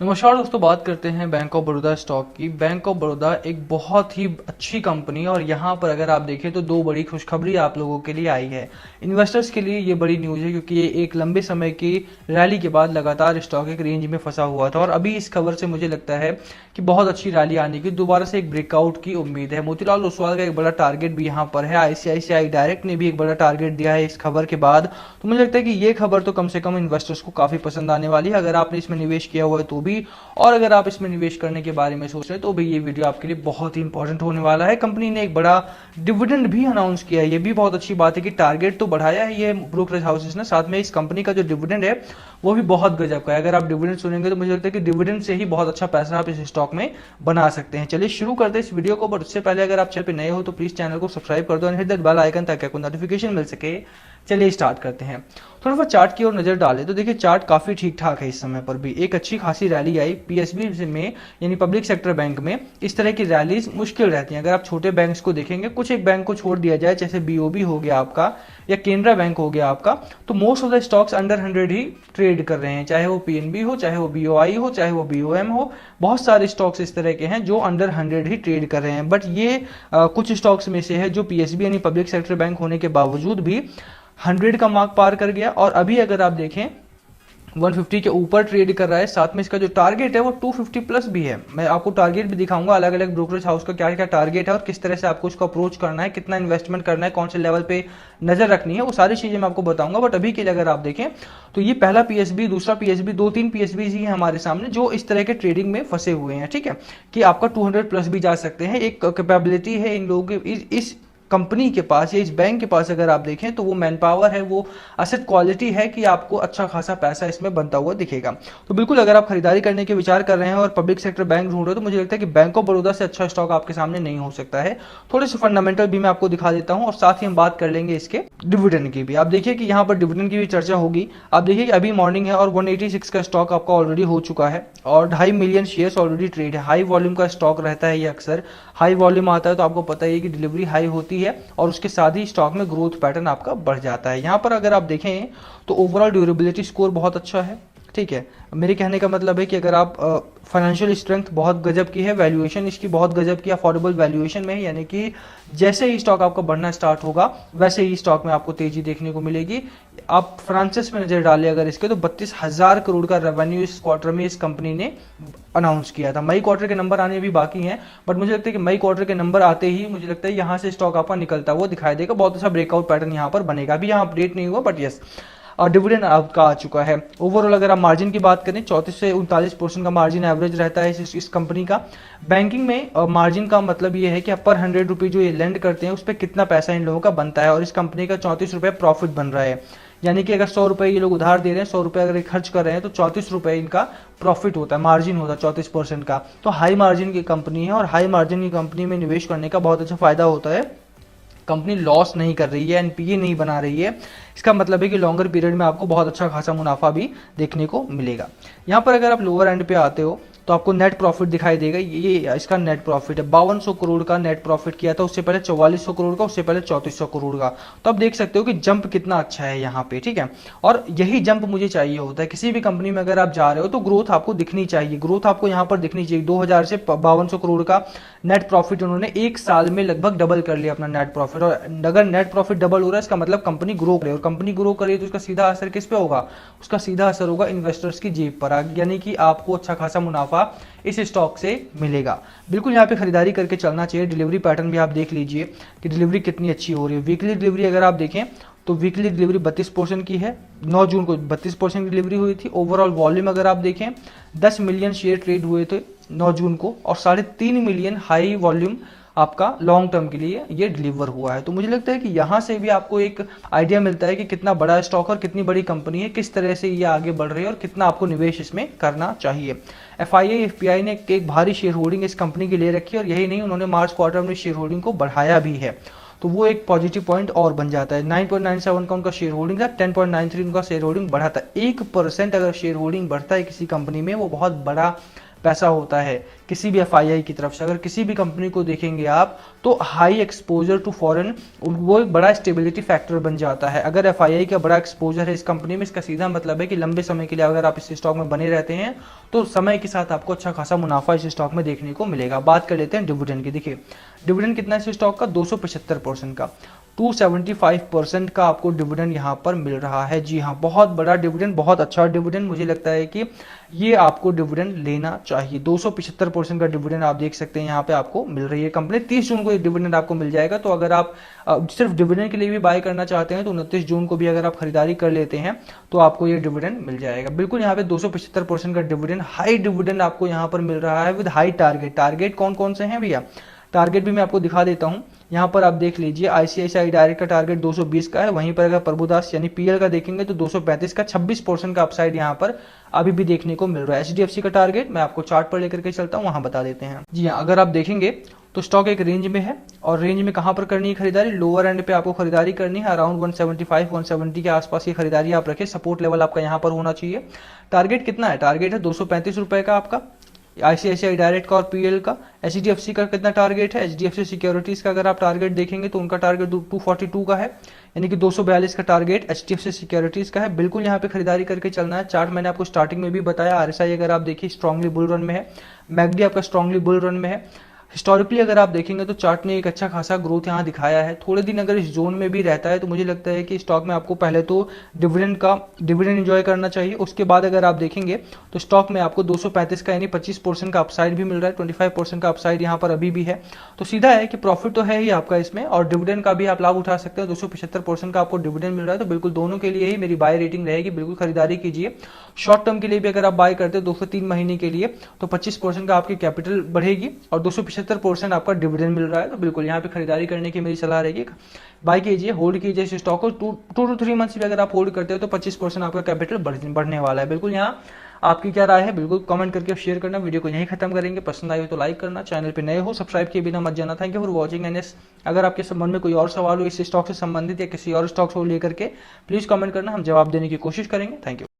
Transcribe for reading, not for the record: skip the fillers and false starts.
नमस्कार दोस्तों, बात करते हैं बैंक ऑफ बड़ौदा स्टॉक की। बैंक ऑफ बड़ौदा एक बहुत ही अच्छी कंपनी है और यहाँ पर अगर आप देखें तो दो बड़ी खुशखबरी आप लोगों के लिए आई है। इन्वेस्टर्स के लिए ये बड़ी न्यूज़ है क्योंकि ये एक लंबे समय की रैली के बाद लगातार स्टॉक एक रेंज में फंसा हुआ था और अभी इस खबर से मुझे लगता है कि बहुत अच्छी रैली आने की, दोबारा से एक ब्रेकआउट की उम्मीद है। मोतीलाल ओसवाल का एक बड़ा टारगेट भी यहाँ पर है। आईसीआईसीआई डायरेक्ट ने भी एक बड़ा टारगेट दिया है इस खबर के बाद। तो मुझे लगता है कि ये खबर तो कम से कम इन्वेस्टर्स को काफी पसंद आने वाली है। अगर आपने इसमें निवेश किया हुआ है तो भी, और अगर आप इसमें निवेश करने के बारे में सोच रहे हैं तो भी ये वीडियो आपके लिए बहुत ही इंपॉर्टेंट होने वाला है। कंपनी ने एक बड़ा डिविडेंड भी अनाउंस किया है, ये भी बहुत अच्छी बात है कि टारगेट तो बढ़ाया है ये ब्रोकरेज हाउसेस ने, साथ में इस कंपनी का जो डिविडेंड है वो भी बहुत गजब का है। अगर आप डिविडेंड सुनेंगे तो मुझे लगता है कि डिविडेंड से ही बहुत अच्छा पैसा आप इस स्टॉक में बना सकते हैं। चलिए शुरू करते हैं इस वीडियो को, बट उससे पहले अगर आप चैनल पे नए हो तो प्लीज चैनल को सब्सक्राइब कर दो and hit that bell icon ताकि आपको नोटिफिकेशन मिल सके। चलिए स्टार्ट करते हैं। थोड़ा सा चार्ट की ओर नजर डालें तो देखिए चार्ट काफी ठीक ठाक है। इस समय पर भी एक अच्छी खासी रैली आई पीएसबी में, यानी पब्लिक सेक्टर बैंक में। इस तरह की रैलीज मुश्किल रहती हैं। अगर आप छोटे बैंक्स को देखेंगे, कुछ एक बैंक को छोड़ दिया जाए जैसे बीओबी हो गया आपका या केनरा बैंक हो गया आपका, तो most of the stocks under 100 he trade कर रहे हैं, चाहे वो पीएनबी हो, चाहे वो बीओआई हो, चाहे वो बीओएम हो। बहुत सारे स्टॉक्स इस तरह के हैं जो अंडर 100 ही ट्रेड कर रहे हैं। बट ये कुछ स्टॉक्स में से है जो पीएसबी यानी पब्लिक सेक्टर बैंक होने के बावजूद भी 100 का मार्क पार कर गया और अभी अगर आप देखें 150 के ऊपर ट्रेड कर रहा है। साथ में इसका जो टारगेट है वो 250 प्लस भी है। मैं आपको टारगेट भी दिखाऊंगा, अलग अलग ब्रोकरेज हाउस का क्या क्या टारगेट है और किस तरह से आपको उसको अप्रोच करना है, कितना इन्वेस्टमेंट करना है, कौन से लेवल पे नजर रखनी है, वो सारी चीजें मैं आपको बताऊंगा। बट अभी के लिए अगर आप देखें तो ये पहला पीएसबी, दूसरा पीएसबी, दो तीन पीएसबी ही है हमारे सामने जो इस तरह के ट्रेडिंग में फंसे हुए हैं। ठीक है कि आपका 200 प्लस भी जा सकते हैं। एक कैपेबिलिटी है इन लोगों की, इस कंपनी के पास या इस बैंक के पास अगर आप देखें तो वो मैन पावर है, वो असेट क्वालिटी है कि आपको अच्छा खासा पैसा इसमें बनता हुआ दिखेगा। तो बिल्कुल अगर आप खरीदारी करने के विचार कर रहे हैं और पब्लिक सेक्टर बैंक ढूंढ रहे हो तो मुझे लगता है कि बैंक ऑफ बड़ौदा से अच्छा स्टॉक आपके सामने नहीं हो सकता है। थोड़े से फंडामेंटल भी मैं आपको दिखा देता हूं और साथ ही हम बात कर लेंगे इसके डिविडेंड की भी। आप देखिए कि यहाँ पर डिविडेंड की भी चर्चा होगी। आप देखिए कि अभी मॉर्निंग है और 186 का स्टॉक आपका ऑलरेडी हो चुका है और 2.5 मिलियन शेयर्स ऑलरेडी ट्रेड है। हाई वॉल्यूम का स्टॉक रहता है ये, अक्सर हाई वॉल्यूम आता है तो आपको पता ही है कि डिलीवरी हाई होती है और उसके साथ ही स्टॉक में ग्रोथ पैटर्न आपका बढ़ जाता है। यहाँ पर अगर आप देखें तो ओवरऑल ड्यूरेबिलिटी स्कोर बहुत अच्छा है। ठीक है, मेरे कहने का मतलब है कि अगर आप फाइनेंशियल स्ट्रेंथ बहुत गजब की है, वैल्यूएशन इसकी बहुत गजब की, अफोर्डेबल वैल्यूएशन में है, यानी कि जैसे ही स्टॉक आपका बढ़ना स्टार्ट होगा वैसे ही स्टॉक में आपको तेजी देखने को मिलेगी। आप फ्रांसिस में नजर डालें अगर इसके तो 32,000 करोड़ का रेवेन्यू इस क्वार्टर में इस कंपनी ने अनाउंस किया था। मई क्वार्टर के नंबर आने भी बाकी हैं, बट मुझे लगता है कि मई क्वार्टर के नंबर आते ही मुझे लगता है यहाँ से स्टॉक आपका निकलता हुआ दिखाई देगा। बहुत अच्छा ब्रेकआउट पैटर्न यहाँ पर बनेगा। अभी यहाँ अपडेट नहीं हुआ बट यस, और डिविडेंड आपका आ चुका है। ओवरऑल अगर आप मार्जिन की बात करें 34 से 39% का मार्जिन एवरेज रहता है इस कंपनी का। बैंकिंग में मार्जिन का मतलब ये है कि आप पर 100 रुपये जो ये लेंड करते हैं उस पर कितना पैसा इन लोगों का बनता है और इस कंपनी का 34 रुपये प्रॉफिट बन रहा है। यानी कि अगर 100 रुपये ये लोग उधार दे रहे हैं, 100 रुपये अगर खर्च कर रहे हैं तो 34 रुपये इनका प्रॉफिट होता है, मार्जिन होता है 34% का। तो हाई मार्जिन की कंपनी है और हाई मार्जिन की कंपनी में निवेश करने का बहुत अच्छा फायदा होता है। कंपनी लॉस नहीं कर रही है, एनपीए नहीं बना रही है, इसका मतलब है कि लॉन्गर पीरियड में आपको बहुत अच्छा खासा मुनाफा भी देखने को मिलेगा। यहाँ पर अगर आप लोअर एंड पे आते हो तो आपको नेट प्रॉफिट दिखाई देगा। ये इसका नेट प्रॉफिट है, 5200 करोड़ का नेट प्रॉफिट किया था, उससे पहले 4400 करोड़ का, उससे पहले 3400 करोड़ का। तो आप देख सकते हो कि जंप कितना अच्छा है यहाँ पे। ठीक है, और यही जंप मुझे चाहिए होता है किसी भी कंपनी में। अगर आप जा रहे हो तो ग्रोथ आपको दिखनी चाहिए, ग्रोथ आपको यहाँ पर दिखनी चाहिए। 2000 से 5200 करोड़ का नेट प्रॉफिट उन्होंने एक साल में लगभग डबल कर लिया अपना नेट प्रॉफिट। और अगर नेट प्रॉफिट डबल हो रहा है इसका मतलब कंपनी ग्रो करे, और कंपनी ग्रो करे तो उसका सीधा असर किस पे होगा? उसका सीधा असर होगा इन्वेस्टर्स की जेब पर, यानी कि आपको अच्छा खासा मुनाफा इस स्टॉक से मिलेगा। बिल्कुल यहाँ पे खरीदारी करके चलना चाहिए। डिलीवरी पैटर्न भी आप देख लीजिए कि डिलीवरी कितनी अच्छी हो रही है। वीकली डिलीवरी अगर आप देखें तो वीकली डिलीवरी 32% की है। 9 जून को 32% की डिलीवरी हुई थी। ओवरऑल वॉल्यूम अगर आप देखें 10 मिलियन शेयर ट्रेड हुए थे 9 जून को और 3.5 मिलियन हाई वॉल्यूम आपका लॉन्ग टर्म के लिए ये डिलीवर हुआ है। तो मुझे लगता है कि यहाँ से भी आपको एक आइडिया मिलता है कि कितना बड़ा स्टॉक और कितनी बड़ी कंपनी है, किस तरह से ये आगे बढ़ रही है और कितना आपको निवेश इसमें करना चाहिए। एफआईआई एफपीआई ने एक भारी शेयर होल्डिंग इस कंपनी की ले रखी है और यही नहीं, उन्होंने मार्च क्वार्टर में शेयर होल्डिंग को बढ़ाया भी है, तो वो एक पॉजिटिव पॉइंट और बन जाता है। 9.97 का उनका शेयर होल्डिंग था, 10.93 उनका शेयर होल्डिंग बढ़ा था। 1% अगर शेयर होल्डिंग बढ़ता है किसी कंपनी में वो बहुत बड़ा पैसा होता है किसी भी एफआईआई की तरफ से। अगर किसी भी कंपनी को देखेंगे आप तो हाई एक्सपोजर टू फॉरेन वो एक बड़ा स्टेबिलिटी फैक्टर बन जाता है। अगर एफआईआई का बड़ा एक्सपोजर है इस कंपनी में, इसका सीधा मतलब है कि लंबे समय के लिए अगर आप इस स्टॉक में बने रहते हैं तो समय के साथ आपको अच्छा खासा मुनाफा इस स्टॉक में देखने को मिलेगा। बात कर लेते हैं डिविडेंड की। देखिए डिविडेंड कितना है इस स्टॉक का, 275% का, 275% का आपको डिविडेंड यहाँ पर मिल रहा है। जी हाँ, बहुत बड़ा डिविडेंड, बहुत अच्छा डिविडेंड। मुझे लगता है कि ये आपको डिविडेंड लेना चाहिए। 275% का डिविडेंड आप देख सकते हैं यहाँ पे आपको मिल रही है कंपनी। 30 जून को ये डिविडेंड आपको मिल जाएगा। तो अगर आप सिर्फ डिविडेंड के लिए भी बाय करना चाहते हैं तो 29 जून को भी अगर आप खरीदारी कर लेते हैं तो आपको ये डिविडेंड मिल जाएगा। बिल्कुल यहाँ पे 275% का डिविडेंड, हाई डिविडेंड आपको यहाँ पर मिल रहा है विद हाई टारगेट। टारगेट कौन कौन से हैं भैया, टारगेट भी मैं आपको दिखा देता हूं। यहाँ पर आप देख लीजिए आईसीआईसीआई डायरेक्ट का टारगेट 220 का है, वहीं पर अगर प्रभुदास यानी पीएल का देखेंगे तो 235 का, 26% का अपसाइड यहाँ पर अभी भी देखने को मिल रहा है। एचडीएफसी का टारगेट मैं आपको चार्ट पर लेकर के चलता हूँ, वहां बता देते हैं। जी हाँ, अगर आप देखेंगे तो स्टॉक एक रेंज में है और रेंज में कहां पर करनी है खरीदारी, लोअर एंड पे आपको खरीदारी करनी है। अराउंड 175 170 के आसपास ये खरीदारी आप रखें। सपोर्ट लेवल आपका यहाँ पर होना चाहिए। टारगेट कितना है, टारगेट है 235 रुपए का आपका आईसीआईसीआई डायरेक्ट का और पीएल का। एचडीएफसी का कितना टारगेट है, एचडीएफसी सिक्योरिटीज का अगर आप टारगेट देखेंगे तो उनका टारगेट 242 का है, यानी कि 242 का टारगेट एचडीएफसी सिक्योरिटीज का है। बिल्कुल यहाँ पे खरीदारी करके चलना है। चार्ट मैंने आपको स्टार्टिंग में भी बताया, आरएसआई अगर आप देखिए स्ट्रांगली बुल रन में है, मैकडी आपका स्ट्रांगली बुल रन में है। हिस्टोरिकली अगर आप देखेंगे तो चार्ट ने एक अच्छा खासा ग्रोथ यहाँ दिखाया है। थोड़े दिन अगर इस जोन में भी रहता है तो मुझे लगता है कि स्टॉक में आपको पहले तो डिविडेंड एंजॉय करना चाहिए। उसके बाद अगर आप देखेंगे तो स्टॉक में आपको 235 का यानी 25% का अपसाइड भी मिल रहा है, 25% का अपसाइड यहाँ पर अभी भी है। तो सीधा है कि प्रॉफिट तो है ही आपका इसमें और डिविडेंड का भी आप लाभ उठा सकते हैं। 275% का आपको डिविडेंड मिल रहा है, तो बिल्कुल दोनों के लिए ही मेरी बाय रेटिंग रहेगी। बिल्कुल खरीदारी कीजिए। शॉर्ट टर्म के लिए भी अगर आप बाय करते हैं 2 से 3 महीने के लिए तो 25% का आपकी कैपिटल बढ़ेगी और 275% आपका डिविडेंड मिल रहा है। तो बिल्कुल यहाँ पे खरीदारी करने की मेरी सलाह रहेगी। बाय कीजिए, होल्ड कीजिए इस स्टॉक को। 2 to 3 मंथ्स भी अगर आप होल्ड करते हो तो 25% आपका कैपिटल बढ़ने वाला है। बिल्कुल यहाँ आपकी क्या राय है बिल्कुल कमेंट करके शेयर करना। वीडियो को यहीं खत्म करेंगे। पसंद आई हो तो लाइक करना, चैनल पे नए हो सब्सक्राइब किए बिना मत जाना। Thank you for watching and अगर आपके संबंध में कोई और सवाल हो इस स्टॉक से संबंधित या किसी और स्टॉक को लेकर के प्लीज कमेंट करना, हम जवाब देने की कोशिश करेंगे। Thank you.